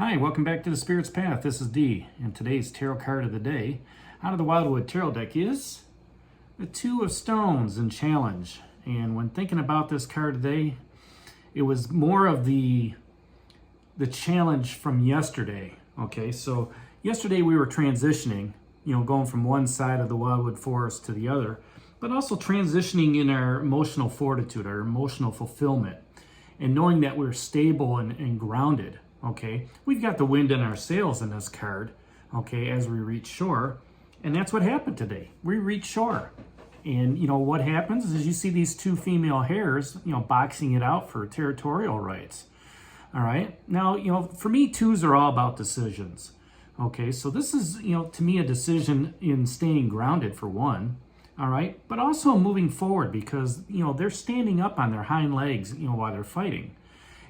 Hi, welcome back to the Spirit's Path. This is Dee, and today's tarot card of the day out of the Wildwood Tarot deck is the Two of Stones in Challenge. And when thinking about this card today, it was more of the challenge from yesterday. Okay, so yesterday we were transitioning, going from one side of the Wildwood Forest to the other, but also transitioning in our emotional fortitude, our emotional fulfillment, and knowing that we're stable and grounded. Okay, we've got the wind in our sails in this card, okay, as we reach shore. And that's what happened today. We reached shore. And, what happens is you see these two female hares, boxing it out for territorial rights. All right. Now, for me, twos are all about decisions. Okay, so this is, to me, a decision in staying grounded for one. All right, but also moving forward because, they're standing up on their hind legs, while they're fighting.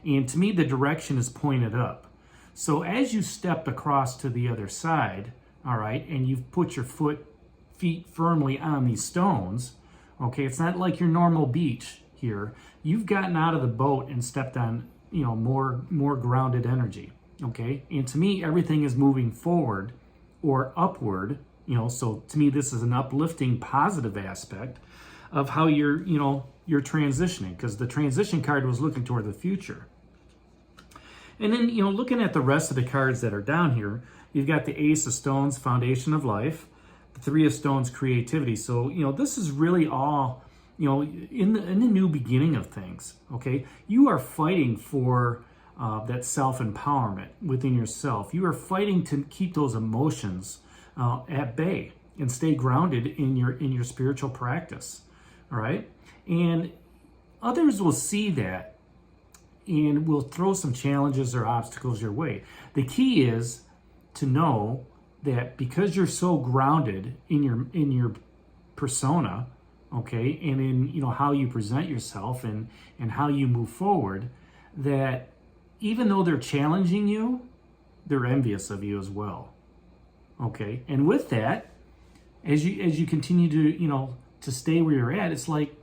And to me, the direction is pointed up. So as you step across to the other side, all right, and you've put your feet firmly on these stones, okay, it's not like your normal beach here. You've gotten out of the boat and stepped on, more grounded energy, okay? And to me, everything is moving forward or upward, so to me, this is an uplifting, positive aspect of how you're transitioning, because the transition card was looking toward the future. And then, looking at the rest of the cards that are down here, you've got the Ace of Stones, Foundation of Life, the Three of Stones, Creativity. So, this is really all, in the new beginning of things, okay? You are fighting for that self-empowerment within yourself. You are fighting to keep those emotions at bay and stay grounded in your spiritual practice. All right, and others will see that and will throw some challenges or obstacles your way. The key is to know that because you're so grounded in your persona, okay, and in how you present yourself and how you move forward, that even though they're challenging you, they're envious of you as well. Okay, and with that, as you continue to stay where you're at, it's like,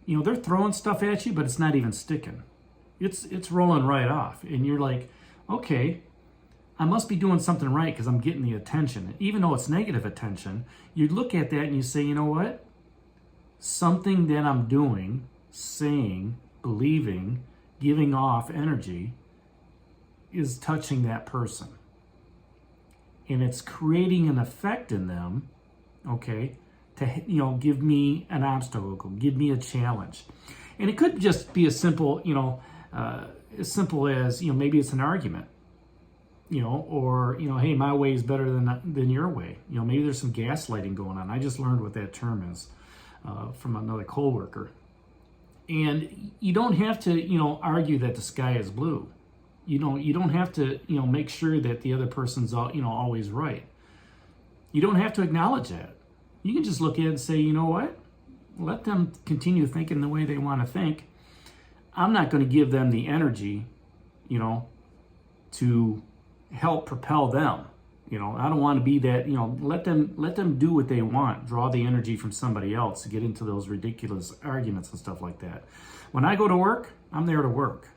they're throwing stuff at you, but it's not even sticking. It's rolling right off. And you're like, okay, I must be doing something right because I'm getting the attention. Even though it's negative attention, you look at that and you say, you know what? Something that I'm doing, saying, believing, giving off energy is touching that person. And it's creating an effect in them, okay, to give me an obstacle, give me a challenge. And it could just be as simple, as simple as maybe it's an argument, or hey, my way is better than your way. Maybe there's some gaslighting going on. I just learned what that term is from another coworker. And you don't have to argue that the sky is blue. You don't have to make sure that the other person's always right. You don't have to acknowledge that. You can just look at it and say, you know what? Let them continue thinking the way they want to think. I'm not going to give them the energy, to help propel them. I don't want to be that, let them do what they want, draw the energy from somebody else to get into those ridiculous arguments and stuff like that. When I go to work, I'm there to work,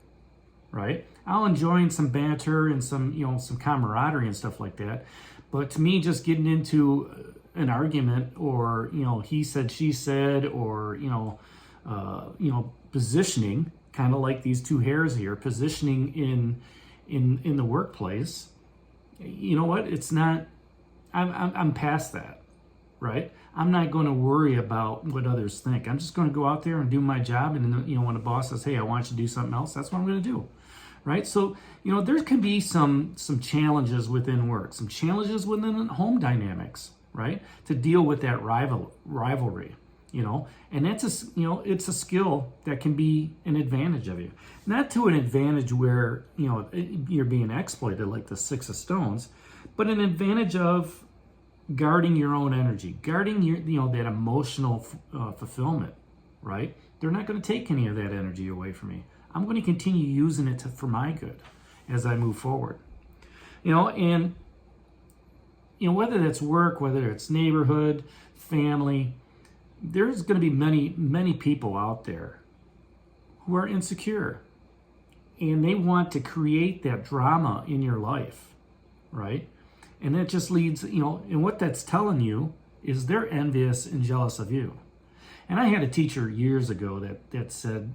right? I'll enjoy some banter and some camaraderie and stuff like that. But to me, just getting into an argument or, he said, she said, or, positioning, kind of like these two hares here, positioning in the workplace, you know what? It's not, I'm past that, right? I'm not going to worry about what others think. I'm just going to go out there and do my job. And then, when a boss says, hey, I want you to do something else, that's what I'm going to do. Right? So, there can be some challenges within work, some challenges within home dynamics, right? To deal with that rivalry, and that's it's a skill that can be an advantage of you. Not to an advantage where, you're being exploited like the Six of Stones, but an advantage of guarding your own energy, guarding your, that emotional fulfillment, right? They're not going to take any of that energy away from me. I'm going to continue using it for my good as I move forward. And whether that's work, whether it's neighborhood, family, there's going to be many, many people out there who are insecure. and they want to create that drama in your life, right? And that just leads, and what that's telling you is they're envious and jealous of you. And I had a teacher years ago that said,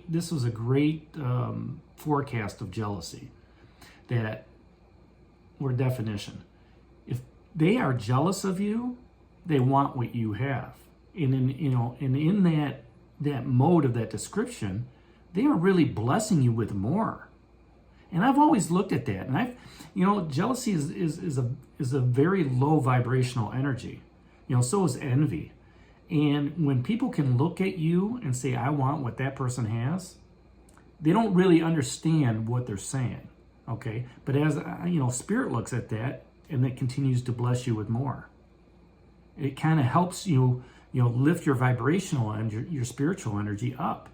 this was a great forecast of jealousy, or definition. If they are jealous of you, they want what you have. And in that mode of that description, they are really blessing you with more. And I've always looked at that, and jealousy is a very low vibrational energy. So is envy. And when people can look at you and say, I want what that person has, they don't really understand what they're saying. Okay. But as Spirit looks at that, and it continues to bless you with more. It kind of helps you, lift your vibrational and your spiritual energy up.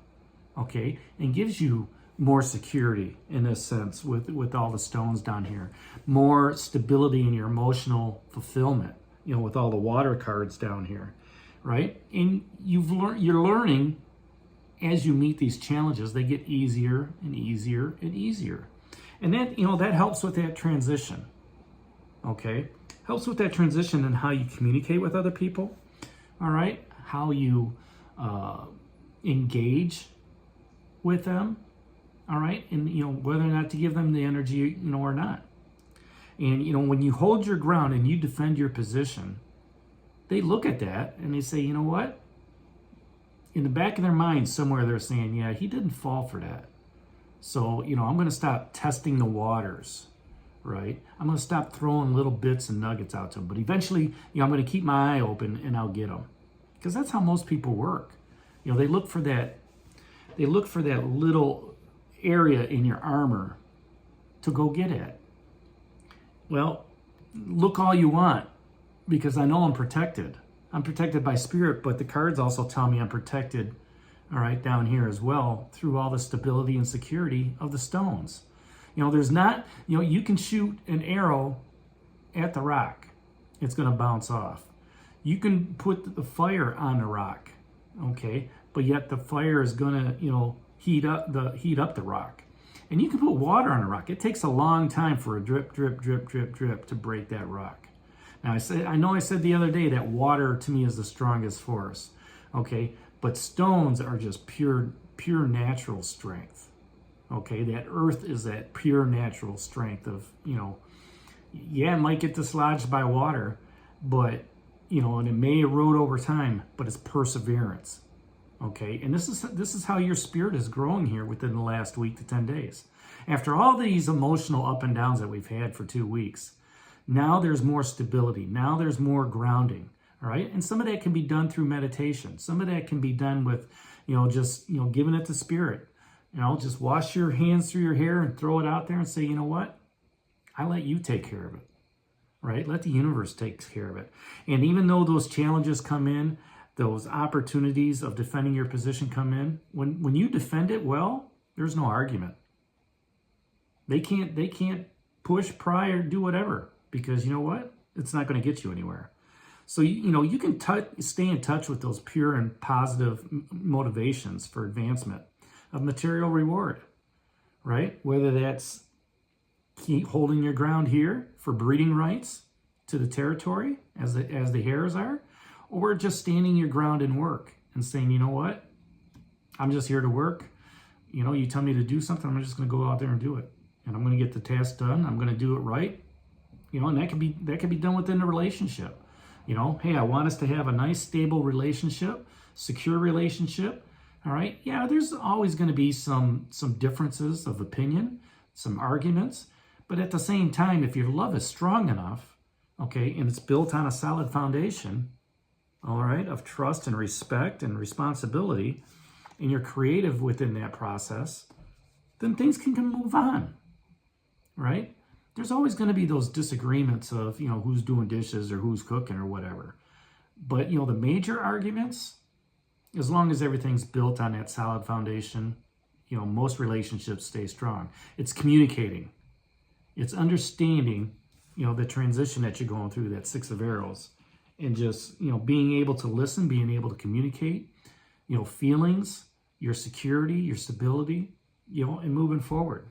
Okay. And gives you more security in a sense with all the stones down here, more stability in your emotional fulfillment, with all the water cards down here, right? And you're learning as you meet these challenges, they get easier and easier and easier. And that helps with that transition. Okay. Helps with that transition and how you communicate with other people. All right. How you engage with them. All right. And, whether or not to give them the energy, or not. And, when you hold your ground and you defend your position, they look at that and they say, you know what? In the back of their mind somewhere, they're saying, yeah, he didn't fall for that. So, I'm going to stop testing the waters, right? I'm going to stop throwing little bits and nuggets out to them. But eventually, I'm going to keep my eye open and I'll get them. Because that's how most people work. They look for that little area in your armor to go get at. Well, look all you want, because I know I'm protected. I'm protected by Spirit, but the cards also tell me I'm protected, all right, down here as well, through all the stability and security of the stones. There's not, you can shoot an arrow at the rock. It's going to bounce off. You can put the fire on the rock, okay, but yet the fire is going to, heat up the rock. And you can put water on a rock. It takes a long time for a drip, drip, drip, drip, drip to break that rock. Now, I know I said the other day that water to me is the strongest force, okay? But stones are just pure natural strength, okay? That earth is that pure natural strength of, it might get dislodged by water, but, and it may erode over time, but it's perseverance. Okay, and this is how your spirit is growing here within the last week to 10 days. After all these emotional up and downs that we've had for 2 weeks, now there's more stability. Now there's more grounding. All right, and some of that can be done through meditation. Some of that can be done with, just giving it to Spirit. Just wash your hands through your hair and throw it out there and say, you know what? I let you take care of it. Right? Let the universe take care of it. And even though those challenges come in, those opportunities of defending your position come in, when you defend it well, there's no argument. They can't push, pry, or do whatever, because you know what? It's not going to get you anywhere. So, you can stay in touch with those pure and positive motivations for advancement of material reward, right? Whether that's keep holding your ground here for breeding rights to the territory as the hares are, or just standing your ground in work and saying, you know what? I'm just here to work. You tell me to do something, I'm just going to go out there and do it. And I'm going to get the task done. I'm going to do it right. And that can be done within the relationship. Hey, I want us to have a nice, stable relationship, secure relationship. All right. Yeah, there's always going to be some differences of opinion, some arguments. But at the same time, if your love is strong enough, okay, and it's built on a solid foundation, all right, of trust and respect and responsibility, and you're creative within that process, then things can move on, right? There's always going to be those disagreements of, who's doing dishes or who's cooking or whatever. But, the major arguments, as long as everything's built on that solid foundation, most relationships stay strong. It's communicating. It's understanding, the transition that you're going through, that 6 of arrows. And just, being able to listen, being able to communicate, feelings, your security, your stability, and moving forward.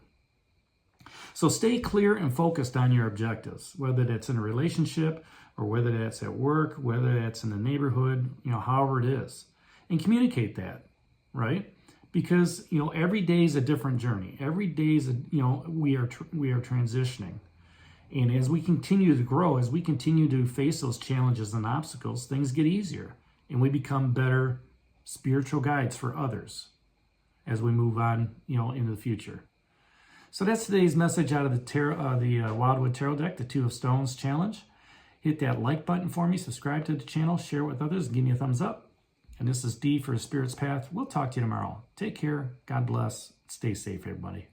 So stay clear and focused on your objectives, whether that's in a relationship or whether that's at work, whether that's in the neighborhood, however it is. And communicate that, right? Because, every day is a different journey. Every day is, we are transitioning. And as we continue to grow, as we continue to face those challenges and obstacles, things get easier. And we become better spiritual guides for others as we move on, into the future. So that's today's message out of the Wildwood Tarot deck, the Two of Stones challenge. Hit that like button for me, subscribe to the channel, share with others, give me a thumbs up. And this is D for Spirit's Path. We'll talk to you tomorrow. Take care. God bless. Stay safe, everybody.